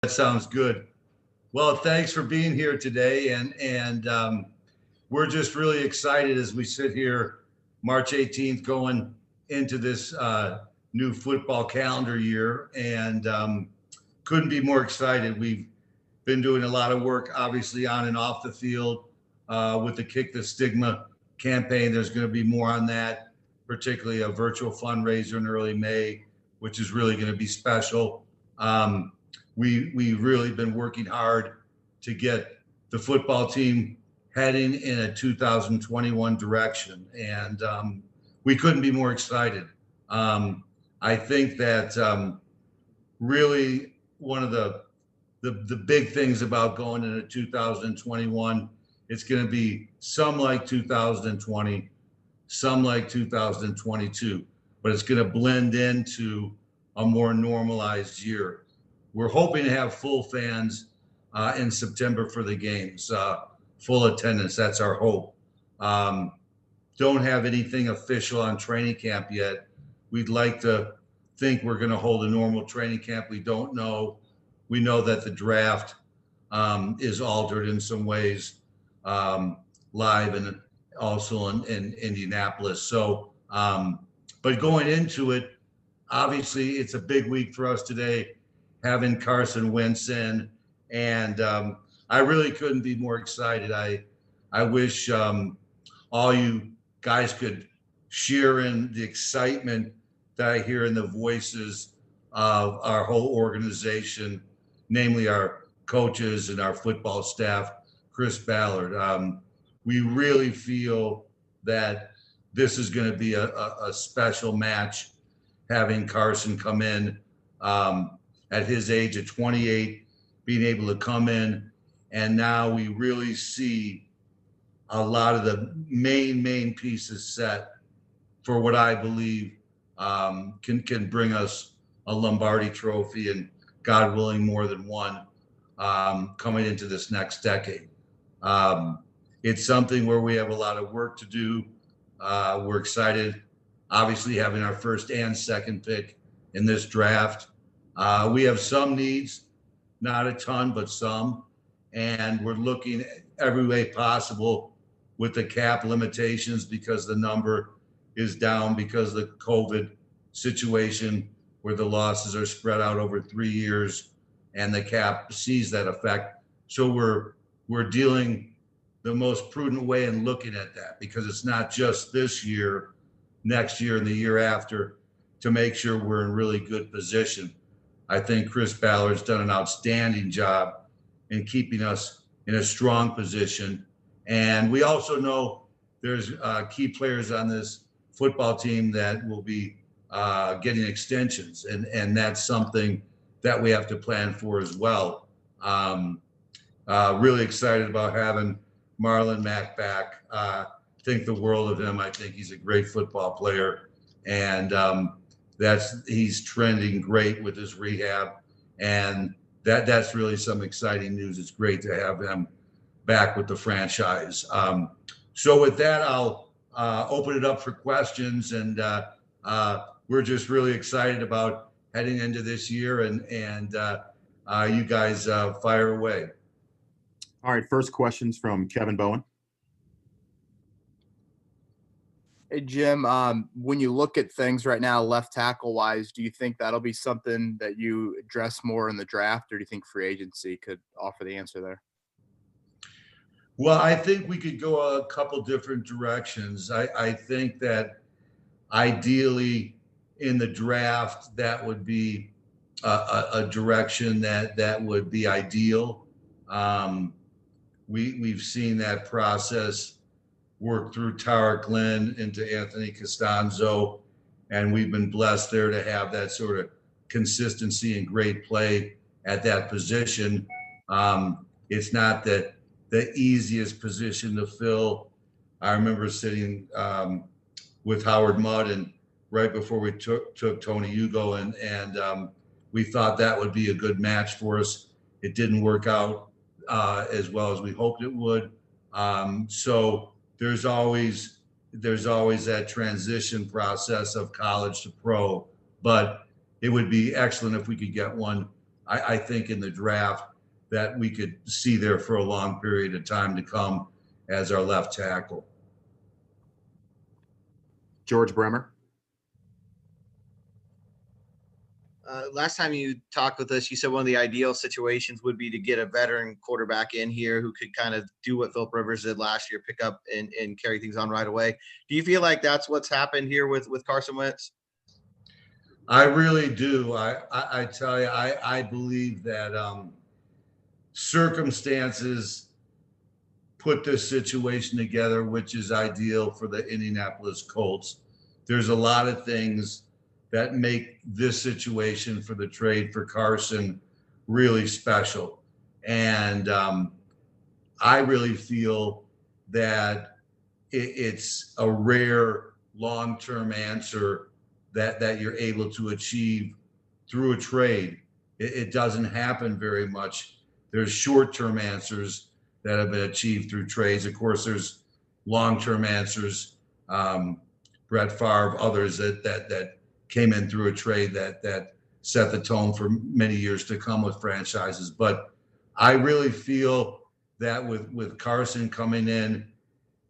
That sounds good. Well, thanks for being here today, and we're just really excited as we sit here, March 18th, going into this new football calendar year, and couldn't be more excited. We've been doing a lot of work, obviously, on and off the field with the Kick the Stigma campaign. There's going to be more on that, particularly a virtual fundraiser in early May, which is really going to be special. We really been working hard to get the football team heading in a 2021 direction, and we couldn't be more excited. I think that really one of the big things about going into 2021, it's going to be some like 2020, some like 2022, but it's going to blend into a more normalized year. We're hoping to have full fans in September for the games, full attendance. That's our hope. Don't have anything official on training camp yet. We'd like to think we're going to hold a normal training camp. We don't know. We know that the draft is altered in some ways, live and also in Indianapolis. So, but going into it, obviously it's a big week for us today, having Carson Wentz in, and I really couldn't be more excited. I wish all you guys could share in the excitement that I hear in the voices of our whole organization, namely our coaches and our football staff, Chris Ballard. We really feel that this is going to be a special match, having Carson come in at his age of 28, being able to come in, and now we really see a lot of the main pieces set for what I believe can bring us a Lombardi trophy, and God willing, more than one, coming into this next decade. It's something where we have a lot of work to do. We're excited, obviously, having our first and second pick in this draft. We have some needs, not a ton, but some, and we're looking every way possible with the cap limitations, because the number is down because of the COVID situation, where the losses are spread out over 3 years and the cap sees that effect. So we're dealing the most prudent way in looking at that, because it's not just this year, next year and the year after, to make sure we're in really good position. I think Chris Ballard's done an outstanding job in keeping us in a strong position. And we also know there's key players on this football team that will be getting extensions, and that's something that we have to plan for as well. Really excited about having Marlon Mack back. Think the world of him. I think he's a great football player, and he's trending great with his rehab, and that's really some exciting news. It's great to have him back with the franchise. So with that, I'll open it up for questions, and we're just really excited about heading into this year, and you guys fire away. All right, first question's from Kevin Bowen. Hey, Jim, when you look at things right now, left tackle wise, do you think that'll be something that you address more in the draft, or do you think free agency could offer the answer there? Well, I think we could go a couple different directions. I think that ideally in the draft, that would be a direction that would be ideal. We've seen that process work through Tarek Glenn into Anthony Costanzo, and we've been blessed there to have that sort of consistency and great play at that position. It's not that the easiest position to fill. I remember sitting with Howard Mudd, and right before we took Tony Hugo, and we thought that would be a good match for us. It didn't work out as well as we hoped it would. So there's always that transition process of college to pro, but it would be excellent if we could get one I think in the draft that we could see there for a long period of time to come as our left tackle. George Bremer. Last time you talked with us, you said one of the ideal situations would be to get a veteran quarterback in here who could kind of do what Philip Rivers did last year, pick up and carry things on right away. Do you feel like that's what's happened here with Carson Wentz? I really do. I tell you, I believe that circumstances put this situation together, which is ideal for the Indianapolis Colts. There's a lot of things that make this situation for the trade for Carson really special. And I really feel that it's a rare long-term answer that you're able to achieve through a trade. It doesn't happen very much. There's short-term answers that have been achieved through trades. Of course, there's long-term answers, Brett Favre, others that came in through a trade that set the tone for many years to come with franchises. But I really feel that with Carson coming in,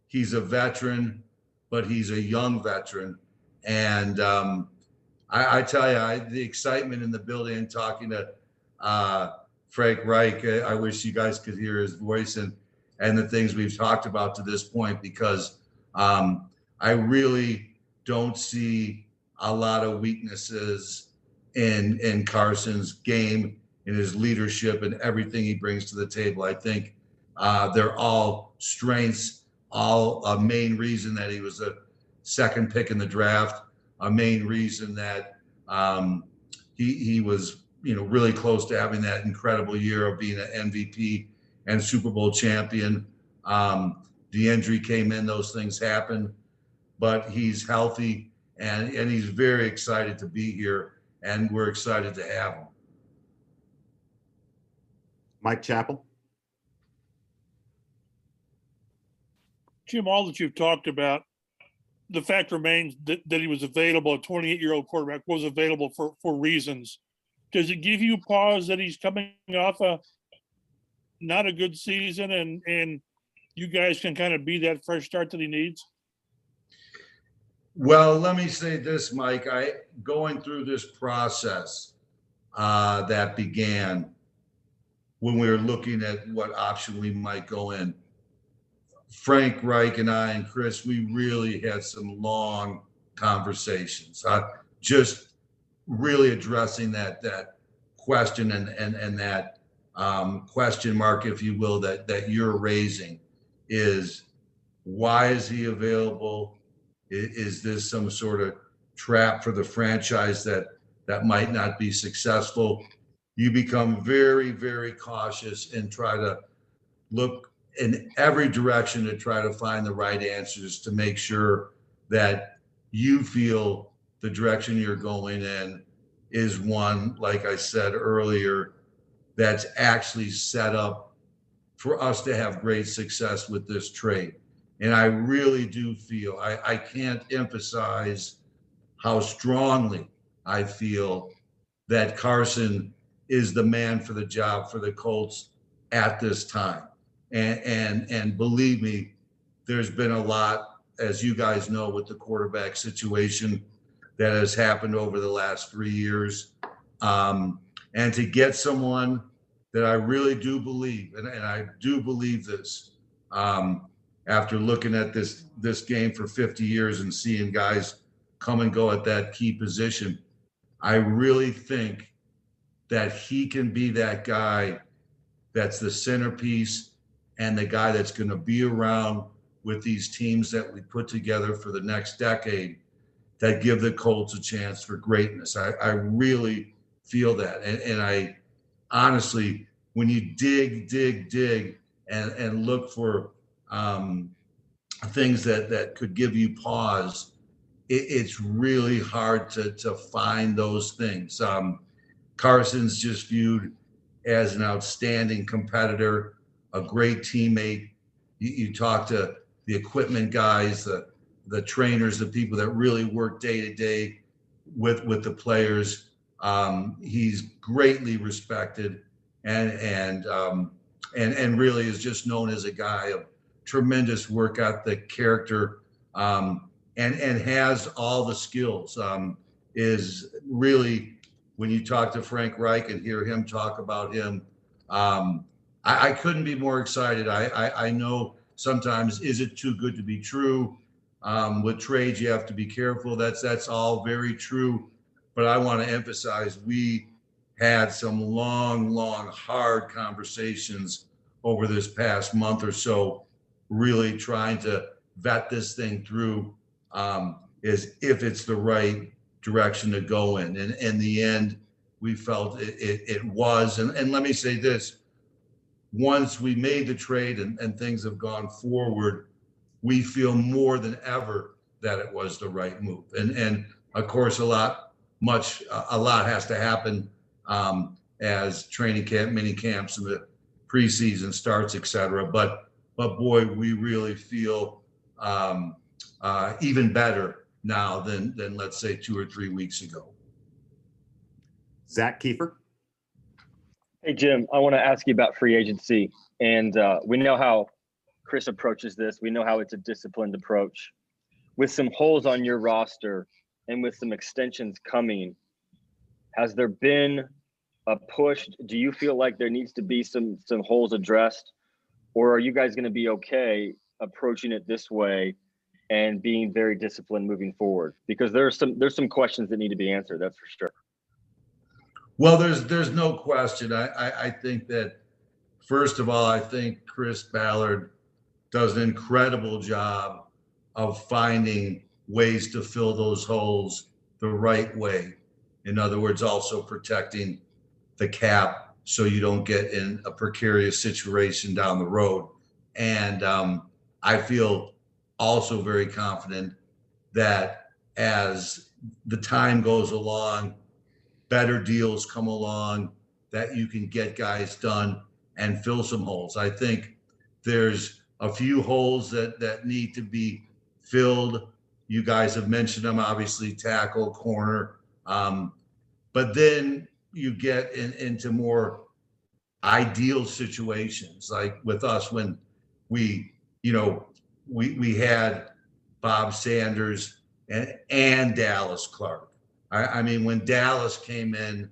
he's a veteran, but he's a young veteran. And I tell you, the excitement in the building, talking to Frank Reich, I wish you guys could hear his voice and the things we've talked about to this point, because I really don't see a lot of weaknesses in Carson's game, in his leadership, and everything he brings to the table. I think they're all strengths, all a main reason that he was a second pick in the draft, a main reason that he was really close to having that incredible year of being an MVP and Super Bowl champion. The injury came in, those things happen, but he's healthy and he's very excited to be here, and we're excited to have him. Mike Chappell. Jim, all that you've talked about, the fact remains that he was available, a 28-year-old quarterback was available for reasons. Does it give you pause that he's coming off a not a good season and you guys can kind of be that fresh start that he needs? Well, let me say this, Mike. Going through this process that began when we were looking at what option we might go in, Frank Reich and I and Chris, we really had some long conversations, just really addressing that question and that question mark, if you will, that you're raising, is why is he available? Is this some sort of trap for the franchise that might not be successful? You become very, very cautious and try to look in every direction to try to find the right answers to make sure that you feel the direction you're going in is one, like I said earlier, that's actually set up for us to have great success with this trade. And I really do feel, I can't emphasize how strongly I feel that Carson is the man for the job for the Colts at this time. And believe me, there's been a lot, as you guys know, with the quarterback situation that has happened over the last 3 years. And to get someone that I really do believe, and I do believe this, after looking at this game for 50 years and seeing guys come and go at that key position, I really think that he can be that guy that's the centerpiece and the guy that's going to be around with these teams that we put together for the next decade that give the Colts a chance for greatness. I really feel that. And I honestly, when you dig and look for things that could give you pause, it's really hard to find those things. Carson's just viewed as an outstanding competitor, a great teammate. You talk to the equipment guys, the trainers, the people that really work day to day with the players. He's greatly respected and really is just known as a guy of tremendous work ethic, character, and has all the skills. Is really, when you talk to Frank Reich and hear him talk about him, I couldn't be more excited. I know sometimes, is it too good to be true? With trades, you have to be careful. That's all very true. But I want to emphasize, we had some long, hard conversations over this past month or so, really trying to vet this thing through, is if it's the right direction to go in. And in the end, we felt it was. And let me say this, once we made the trade and things have gone forward, we feel more than ever that it was the right move. And of course, a lot has to happen as training camp, mini camps, and the preseason starts, et cetera. But boy, we really feel even better now than let's say 2 or 3 weeks ago. Zach Kiefer. Hey, Jim, I want to ask you about free agency. And we know how Chris approaches this. We know how it's a disciplined approach. With some holes on your roster and with some extensions coming, has there been a push? Do you feel like there needs to be some holes addressed? Or are you guys going to be okay approaching it this way and being very disciplined moving forward? Because there's some questions that need to be answered, that's for sure. Well, there's no question. I think that, first of all, I think Chris Ballard does an incredible job of finding ways to fill those holes the right way. In other words, also protecting the cap so you don't get in a precarious situation down the road. And I feel also very confident that as the time goes along, better deals come along, that you can get guys done and fill some holes. I think there's a few holes that need to be filled. You guys have mentioned them, obviously, tackle, corner. But then you get into more ideal situations, like with us when we had Bob Sanders and Dallas Clark. I mean, when Dallas came in,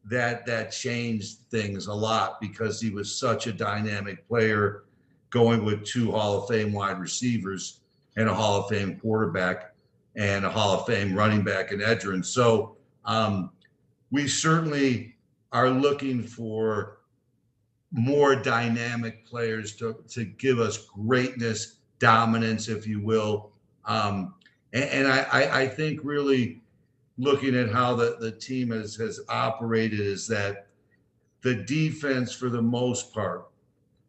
that changed things a lot because he was such a dynamic player, going with 2 Hall of Fame wide receivers and a Hall of Fame quarterback and a Hall of Fame running back in Edgerrin. So we certainly are looking for more dynamic players to give us greatness, dominance, if you will. And I think really looking at how the team has operated is that the defense, for the most part,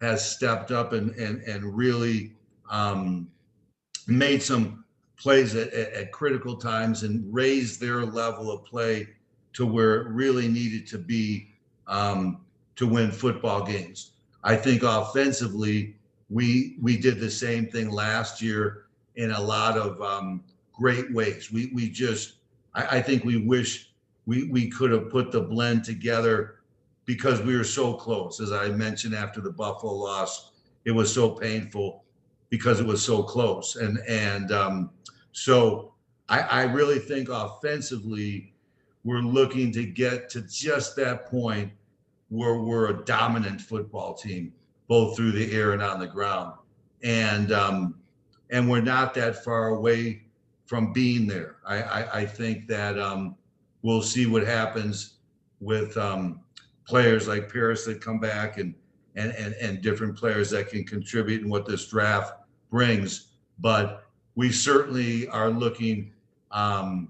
has stepped up and really made some plays at critical times and raised their level of play to where it really needed to be to win football games. I think offensively, we did the same thing last year in a lot of great ways. I think we wish we could have put the blend together because we were so close. As I mentioned after the Buffalo loss, it was so painful because it was so close. So I really think offensively, we're looking to get to just that point where we're a dominant football team, both through the air and on the ground. And we're not that far away from being there. I think that we'll see what happens with players like Paris that come back and different players that can contribute in what this draft brings. But we certainly are looking at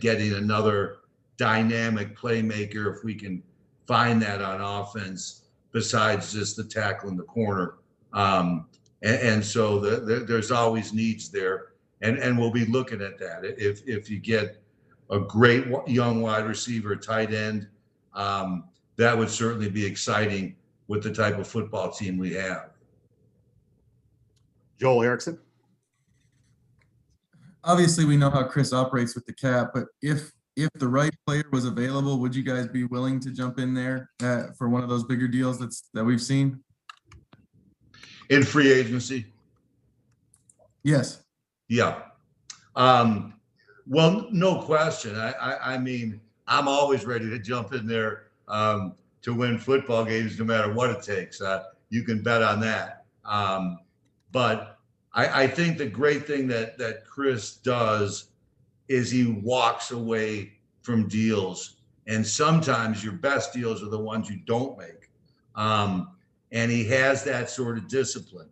getting another dynamic playmaker if we can find that on offense, besides just the tackle in the corner. And so there's always needs there. And we'll be looking at that. If you get a great young wide receiver, tight end, that would certainly be exciting with the type of football team we have. Joel Erickson. Obviously, we know how Chris operates with the cap, but if if the right player was available, would you guys be willing to jump in there for one of those bigger deals that we've seen? In free agency? Yes. Yeah. Well, no question. I mean, I'm always ready to jump in there to win football games, no matter what it takes. You can bet on that. But I think the great thing that Chris does is he walks away from deals. And sometimes your best deals are the ones you don't make. And he has that sort of discipline.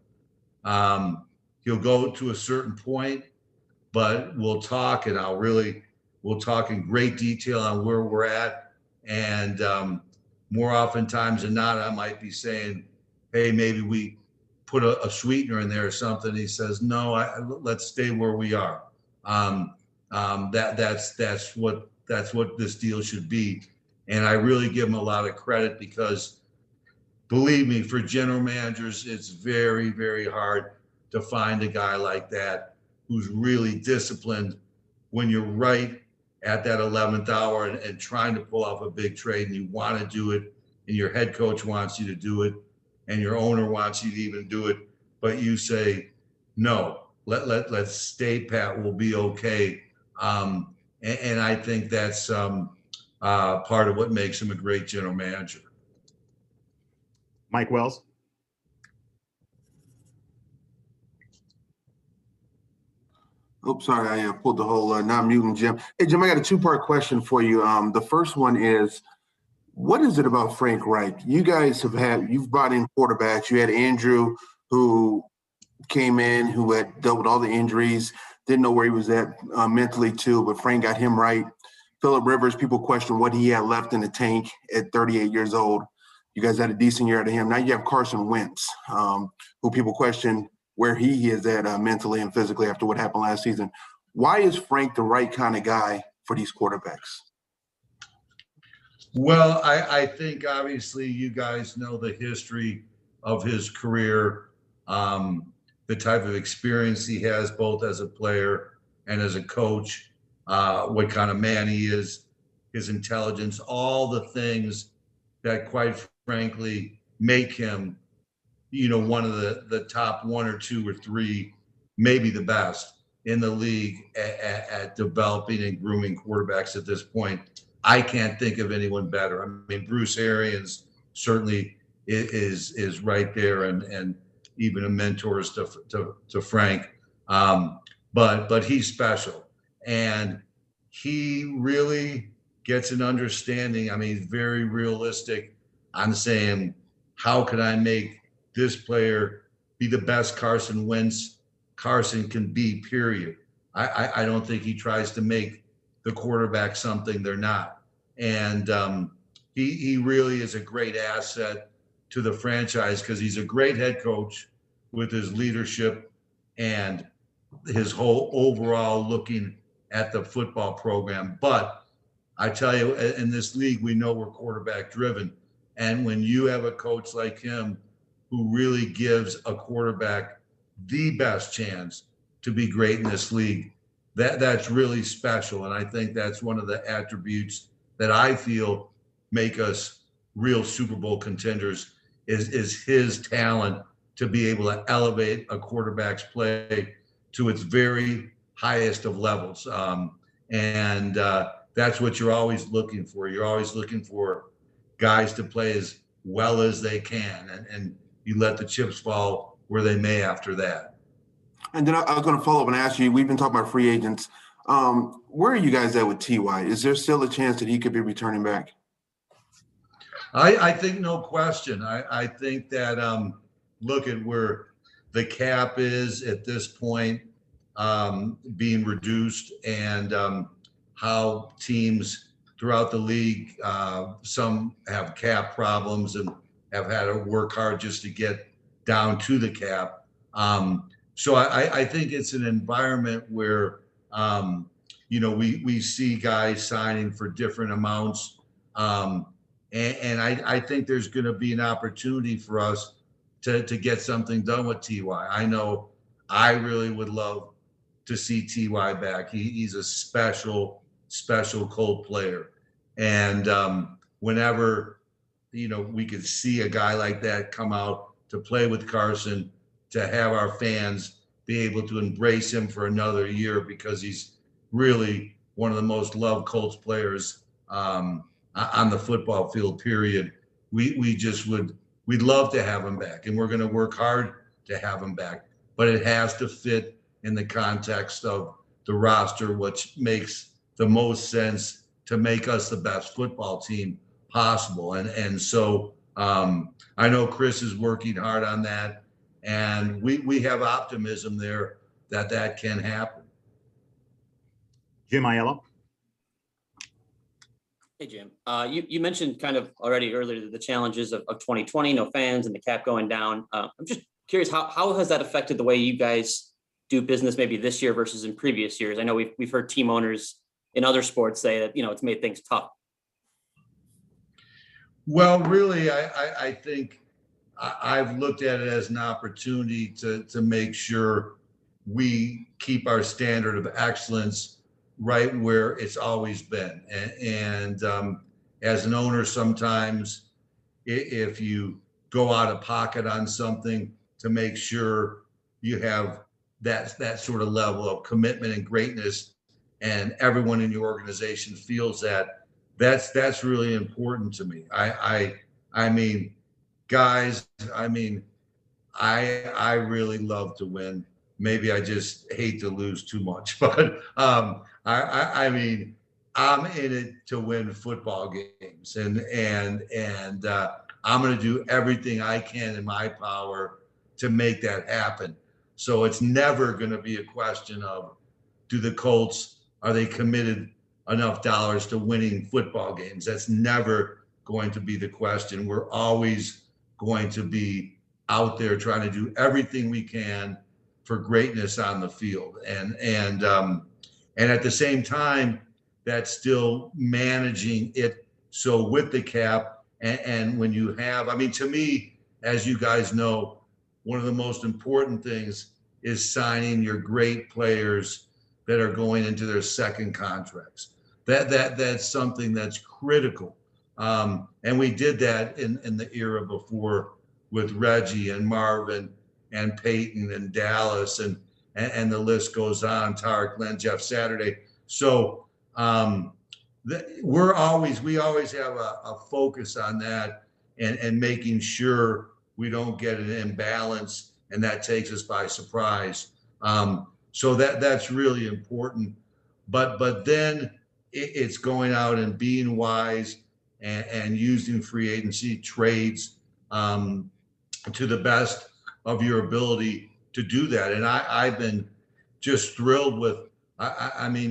He'll go to a certain point, but we'll talk, and we'll talk in great detail on where we're at. And more oftentimes than not, I might be saying, hey, maybe we put a sweetener in there or something. He says, no, let's stay where we are. That's what this deal should be. And I really give him a lot of credit because, believe me, for general managers, it's very, very hard to find a guy like that who's really disciplined when you're right at that 11th hour and trying to pull off a big trade, and you want to do it, and your head coach wants you to do it, and your owner wants you to even do it, but you say, no, let's stay pat, we'll be okay. And I think that's part of what makes him a great general manager. Mike Wells. Oops, sorry, I pulled the whole not muting Jim. Hey, Jim, I got a two-part question for you. The first one is, what is it about Frank Reich? You guys you've brought in quarterbacks. You had Andrew, who came in, who had dealt with all the injuries, didn't know where he was at mentally too, but Frank got him right. Phillip Rivers, people question what he had left in the tank at 38 years old. You guys had a decent year out of him. Now you have Carson Wentz, who people question where he is at mentally and physically after what happened last season. Why is Frank the right kind of guy for these quarterbacks? Well, I think obviously you guys know the history of his career, the type of experience he has both as a player and as a coach, what kind of man he is, his intelligence, all the things that quite frankly make him, one of the top one or two or three, maybe the best in the league at developing and grooming quarterbacks at this point. I can't think of anyone better. I mean, Bruce Arians certainly is right there, and even a mentor to Frank. But he's special, and he really gets an understanding. I mean, he's very realistic on saying, how can I make this player be the best Carson Wentz Carson can be, period. I don't think he tries to make the quarterback something they're not. And he really is a great asset to the franchise because he's a great head coach with his leadership and his whole overall looking at the football program. But I tell you, in this league, we know we're quarterback driven. And when you have a coach like him who really gives a quarterback the best chance to be great in this league, that's really special. And I think that's one of the attributes that I feel make us real Super Bowl contenders is his talent to be able to elevate a quarterback's play to its very highest of levels. And that's what you're always looking for. You're always looking for guys to play as well as they can, and you let the chips fall where they may after that. And then I was going to follow up and ask you, we've been talking about free agents. Where are you guys at with T.Y.? Is there still a chance that he could be returning back? I think no question. I think that look at where the cap is at this point, being reduced, and how teams throughout the league, some have cap problems and have had to work hard just to get down to the cap. So I think it's an environment where, we see guys signing for different amounts. And I think there's going to be an opportunity for us to get something done with T.Y. I know I really would love to see T.Y. back. He's a special special Colt player. And whenever, we could see a guy like that come out to play with Carson, to have our fans be able to embrace him for another year, because he's really one of the most loved Colts players on the football field, period. We'd love to have him back, and we're going to work hard to have him back, but it has to fit in the context of the roster, which makes the most sense to make us the best football team possible. And so I know Chris is working hard on that, and we have optimism there that can happen. Jim Aiello. Hey, Jim. You mentioned kind of already earlier the challenges of 2020, no fans and the cap going down. I'm just curious, how has that affected the way you guys do business maybe this year versus in previous years? I know we've heard team owners in other sports say that, it's made things tough. Well, really, I think I've looked at it as an opportunity to make sure we keep our standard of excellence right where it's always been. And as an owner, sometimes if you go out of pocket on something, to make sure you have that sort of level of commitment and greatness, and everyone in your organization feels that's really important to me. I mean, guys, I really love to win. Maybe I just hate to lose too much, but I mean, I'm in it to win football games, and I'm going to do everything I can in my power to make that happen. So it's never going to be a question of, are they committed enough dollars to winning football games? That's never going to be the question. We're always going to be out there trying to do everything we can for greatness on the field. And at the same time, that's still managing it. So with the cap, and when you have, to me, as you guys know, one of the most important things is signing your great players that are going into their second contracts. That's something that's critical. And we did that in the era before with Reggie and Marvin and Peyton and Dallas, and the list goes on, Tarek, Glenn, Jeff Saturday. So we always have a focus on that, and making sure we don't get an imbalance and that takes us by surprise. So that's really important. But then it's going out and being wise and using free agency trades to the best of your ability to do that. And I've been just thrilled with,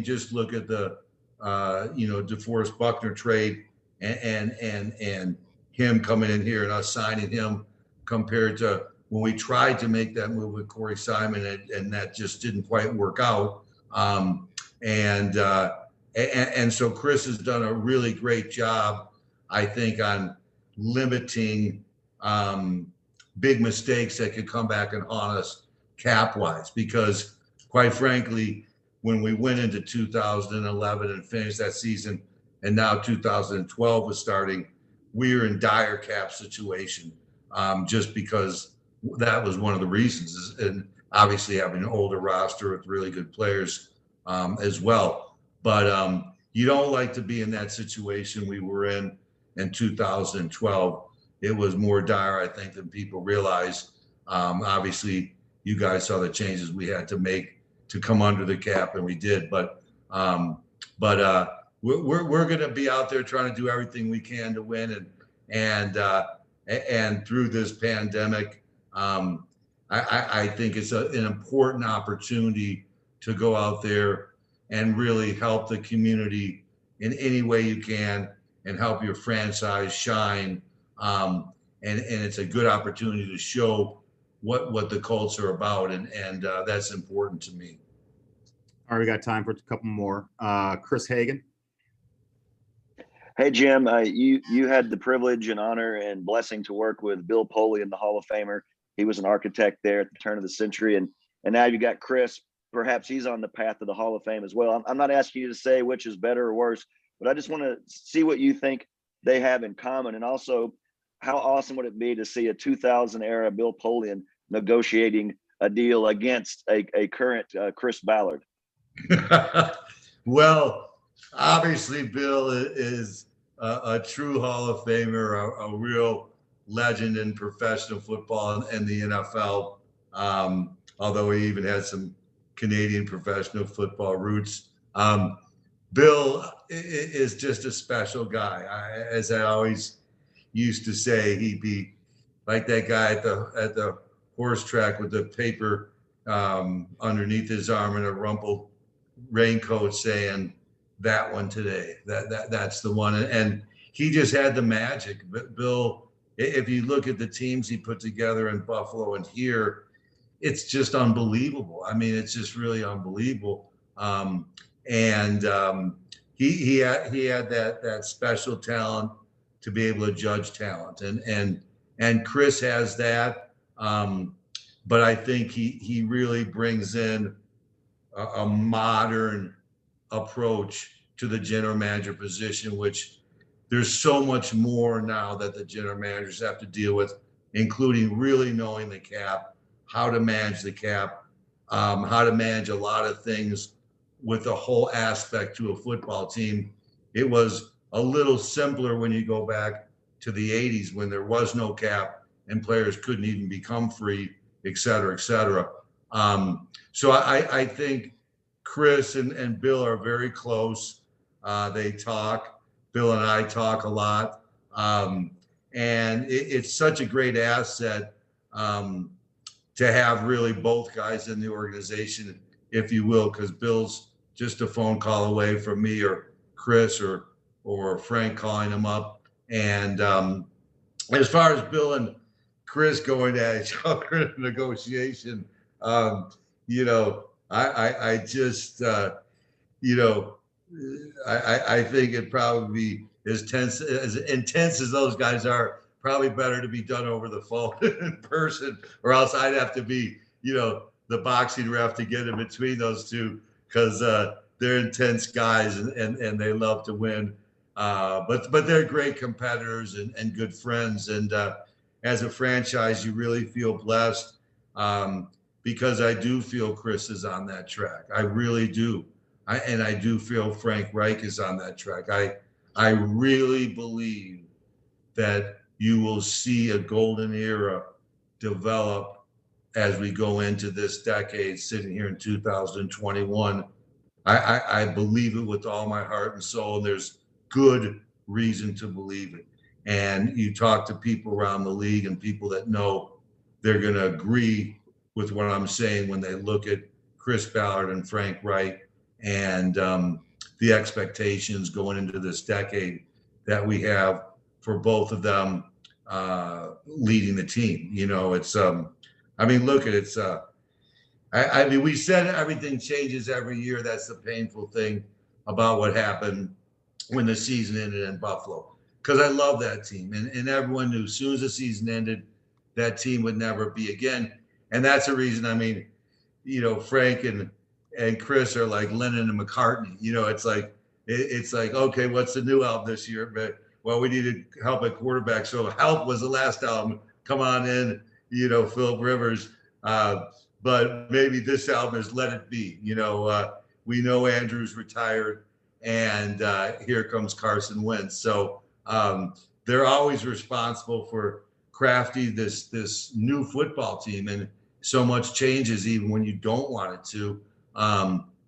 just look at the, DeForest Buckner trade and him coming in here and us signing him, compared to when we tried to make that move with Corey Simon, and that just didn't quite work out. And so Chris has done a really great job, I think, on limiting big mistakes that could come back and haunt us cap-wise, because quite frankly, when we went into 2011 and finished that season, and now 2012 was starting, we were in dire cap situation, just because that was one of the reasons, and obviously having an older roster with really good players as well. But you don't like to be in that situation we were in 2012. It was more dire, I think, than people realize. Obviously, you guys saw the changes we had to make to come under the cap, and we did. But we're going to be out there trying to do everything we can to win, and through this pandemic, I think it's an important opportunity to go out there and really help the community in any way you can, and help your franchise shine. And it's a good opportunity to show what the Colts are about, and that's important to me. All right, we got time for a couple more. Chris Hagan. Hey, Jim, you had the privilege and honor and blessing to work with Bill Polian, the Hall of Famer. He was an architect there at the turn of the century. And now you got Chris perhaps he's on the path to the Hall of Fame as well. I'm not asking you to say which is better or worse, but I just want to see what you think they have in common. And also, how awesome would it be to see a 2000 era Bill Polian negotiating a deal against a current Chris Ballard? Well, obviously, Bill is a true Hall of Famer, a real legend in professional football and the NFL. Although he even has some Canadian professional football roots. Bill is just a special guy. As I always used to say, he'd be like that guy at the horse track with the paper underneath his arm and a rumpled raincoat saying, "That one today. That's the one." And he just had the magic. But Bill, if you look at the teams he put together in Buffalo and here, it's just unbelievable. I mean, it's just really unbelievable. He had that special talent to be able to judge talent, and Chris has that. But I think he really brings in a modern approach to the general manager position, which there's so much more now that the general managers have to deal with, including really knowing the cap, how to manage the cap, how to manage a lot of things with the whole aspect to a football team. It was a little simpler when you go back to the 80s when there was no cap and players couldn't even become free, et cetera, et cetera. So I think Chris and Bill are very close. They talk. Bill and I talk a lot. And it's such a great asset to have really both guys in the organization, if you will, because Bill's just a phone call away from me or Chris or Frank calling him up. And as far as Bill and Chris going at each other in negotiation, I just, I think it'd probably be as intense as those guys are, probably better to be done over the phone in person, or else I'd have to be, the boxing ref to get in between those two, because they're intense guys and they love to win. But they're great competitors and good friends. And as a franchise, you really feel blessed because I do feel Chris is on that track. I really do. I do feel Frank Reich is on that track. I really believe that you will see a golden era develop as we go into this decade, sitting here in 2021. I believe it with all my heart and soul, and there's good reason to believe it. And you talk to people around the league and people that know, they're going to agree with what I'm saying when they look at Chris Ballard and Frank Reich and the expectations going into this decade that we have for both of them leading the team. It's look at it. We said everything changes every year. That's the painful thing about what happened when the season ended in Buffalo, because I love that team. And everyone knew as soon as the season ended, that team would never be again. And that's the reason, Frank and Chris are like Lennon and McCartney. It's like, okay, what's the new album this year? But, well, we needed help at quarterback. So Help was the last album. Come on in, Philip Rivers. But maybe this album is Let It Be. We know Andrew's retired, and here comes Carson Wentz. So they're always responsible for crafting this new football team, and so much changes even when you don't want it to.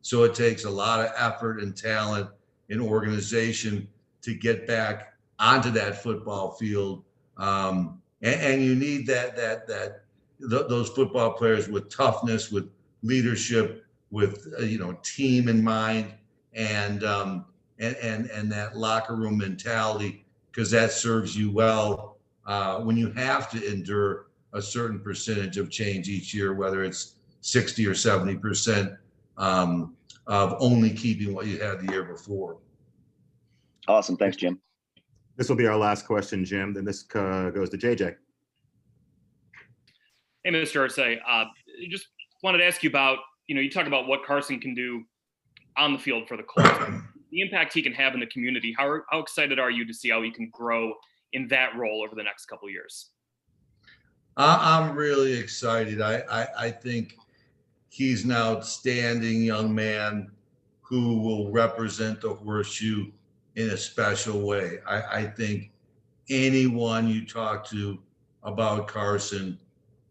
So it takes a lot of effort and talent and organization to get back onto that football field. And you need those football players with toughness, with leadership, with team in mind, and that locker room mentality, because that serves you well when you have to endure a certain percentage of change each year, whether it's 60 or 70% of only keeping what you had the year before. Awesome. Thanks, Jim. This will be our last question, Jim. Then this goes to JJ. Hey, Mr. Irsay, just wanted to ask you about you talk about what Carson can do on the field for the Colts, the impact he can have in the community. How excited are you to see how he can grow in that role over the next couple of years? I'm really excited. I think he's an outstanding young man who will represent the horseshoe in a special way. I think anyone you talk to about Carson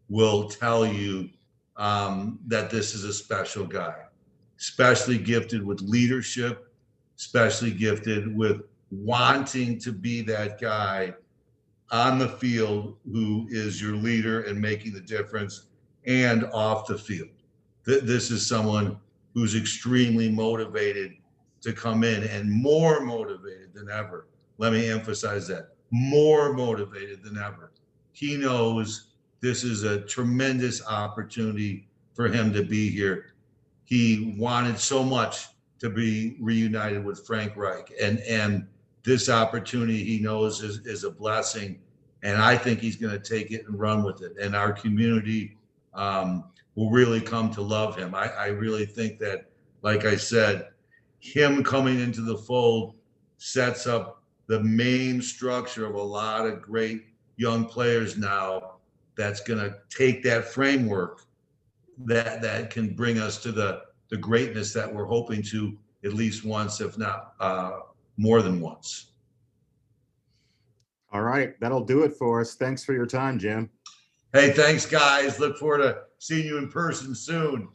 will tell you that this is a special guy, especially gifted with leadership, especially gifted with wanting to be that guy on the field who is your leader and making the difference, and off the field. This is someone who's extremely motivated to come in, and more motivated than ever. Let me emphasize that, more motivated than ever. He knows this is a tremendous opportunity for him to be here. He wanted so much to be reunited with Frank Reich, and this opportunity he knows is a blessing, and I think he's going to take it and run with it. And our community will really come to love him. I really think that, like I said, him coming into the fold sets up the main structure of a lot of great young players now that's going to take that framework that can bring us to the greatness that we're hoping to at least once, if not more than once. All right, that'll do it for us. Thanks for your time, Jim. Hey, thanks, guys. Look forward to seeing you in person soon.